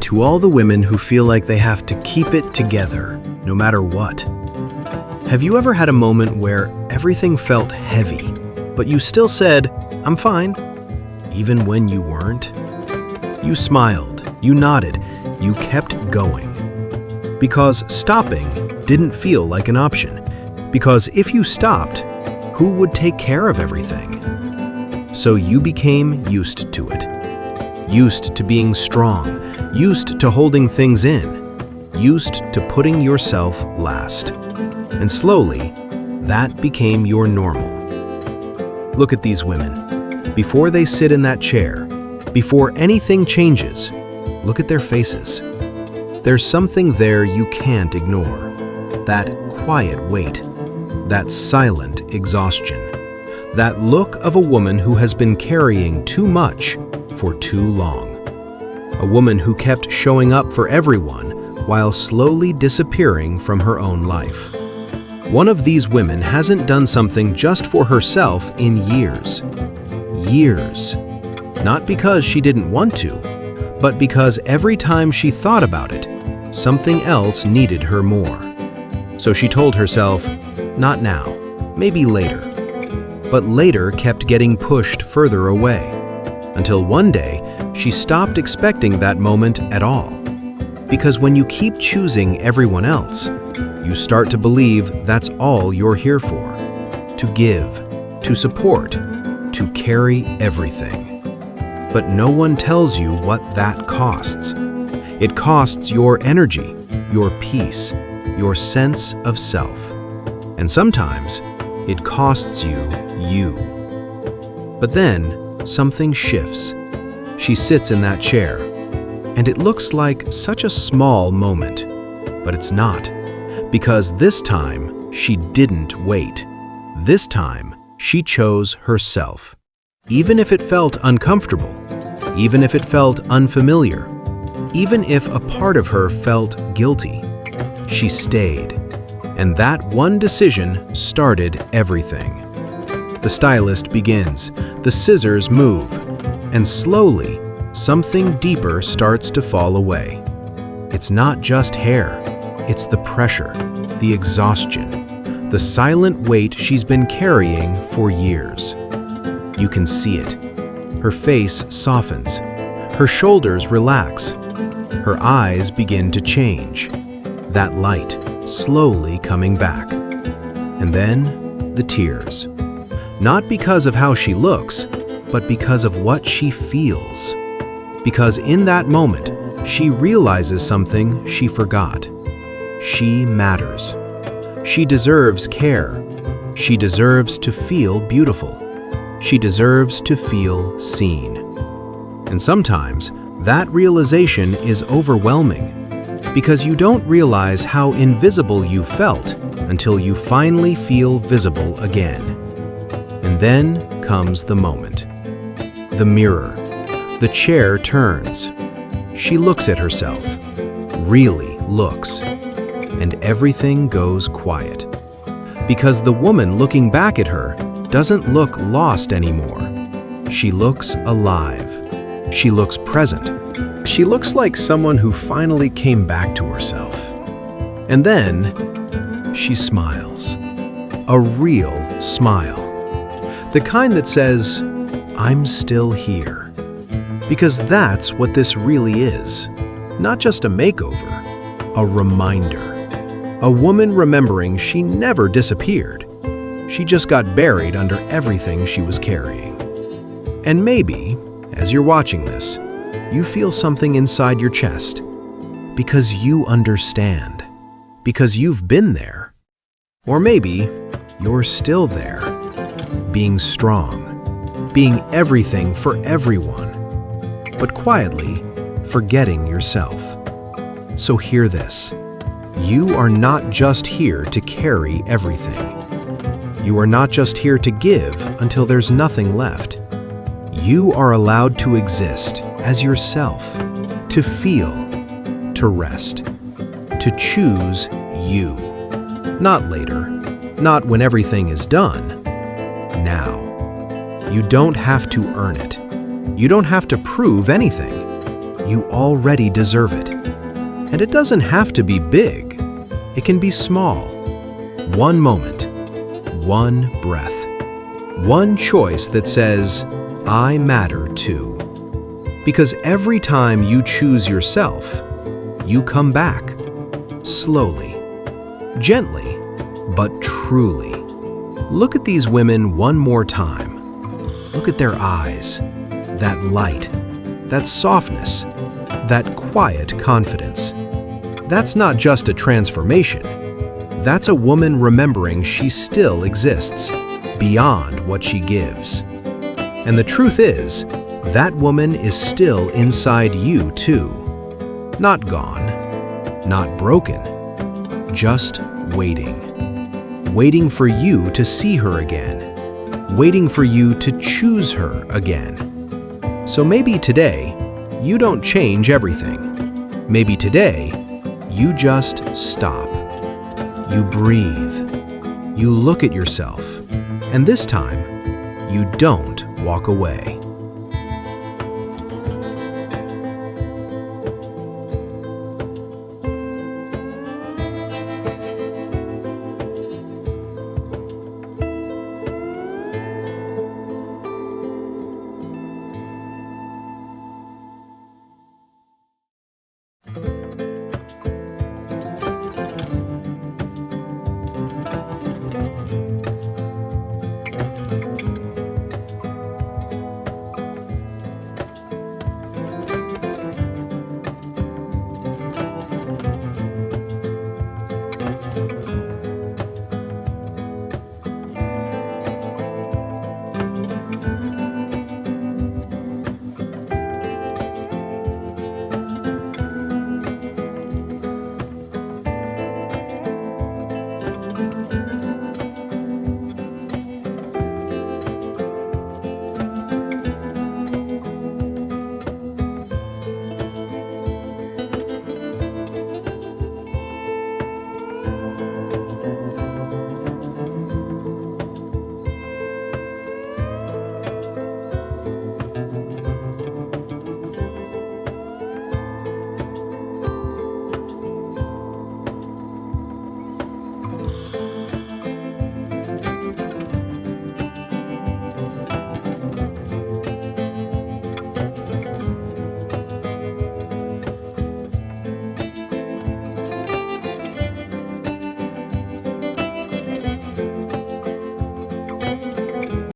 To all the women who feel like they have to keep it together, no matter what. Have you ever had a moment where everything felt heavy, but you still said, "I'm fine," even when you weren't? You smiled, you nodded, you kept going. Because stopping didn't feel like an option. Because if you stopped, who would take care of everything? So you became used to it. Used to being strong, used to holding things in, used to putting yourself last. And slowly, that became your normal. Look at these women. Before they sit in that chair, before anything changes, look at their faces. There's something there you can't ignore. That quiet weight, that silent exhaustion, that look of a woman who has been carrying too much for too long. A woman who kept showing up for everyone while slowly disappearing from her own life. One of these women hasn't done something just for herself in years. Years. Not because she didn't want to, but because every time she thought about it, something else needed her more. So she told herself, not now, maybe later. But later kept getting pushed further away, until one day she stopped expecting that moment at all. Because when you keep choosing everyone else, you start to believe that's all you're here for. To give, to support, to carry everything. But no one tells you what that costs. It costs your energy, your peace, your sense of self. And sometimes, it costs you. But then, something shifts. She sits in that chair, and it looks like such a small moment. But it's not, because this time, she didn't wait. This time, she chose herself. Even if it felt uncomfortable, even if it felt unfamiliar, even if a part of her felt guilty, she stayed. And that one decision started everything. The stylist begins, the scissors move, and slowly, something deeper starts to fall away. It's not just hair, it's the pressure, the exhaustion, the silent weight she's been carrying for years. You can see it. Her face softens, her shoulders relax, her eyes begin to change. That light slowly coming back. And then the tears. Not because of how she looks, but because of what she feels. Because in that moment, she realizes something she forgot. She matters. She deserves care. She deserves to feel beautiful. She deserves to feel seen. And sometimes, that realization is overwhelming. Because you don't realize how invisible you felt until you finally feel visible again. And then comes the moment. The mirror. The chair turns. She looks at herself. Really looks. And everything goes quiet. Because the woman looking back at her doesn't look lost anymore. She looks alive. She looks present. She looks like someone who finally came back to herself. And then, she smiles. A real smile. The kind that says, I'm still here. Because that's what this really is. Not just a makeover, a reminder. A woman remembering she never disappeared. She just got buried under everything she was carrying. And maybe, as you're watching this, you feel something inside your chest. Because you understand. Because you've been there. Or maybe you're still there. Being strong. Being everything for everyone. But quietly forgetting yourself. So hear this. You are not just here to carry everything. You are not just here to give until there's nothing left. You are allowed to exist as yourself, to feel, to rest, to choose you. Not later, not when everything is done. Now. You don't have to earn it. You don't have to prove anything. You already deserve it. And it doesn't have to be big. It can be small. One moment, one breath, one choice that says, I matter too. Because every time you choose yourself, you come back, slowly, gently, but truly. Look at these women one more time. Look at their eyes, that light, that softness, that quiet confidence. That's not just a transformation. That's a woman remembering she still exists, beyond what she gives. And the truth is, that woman is still inside you too. Not gone, not broken, just waiting. Waiting for you to see her again. Waiting for you to choose her again. So maybe today, you don't change everything. Maybe today, you just stop. You breathe. You look at yourself. And this time, you don't walk away.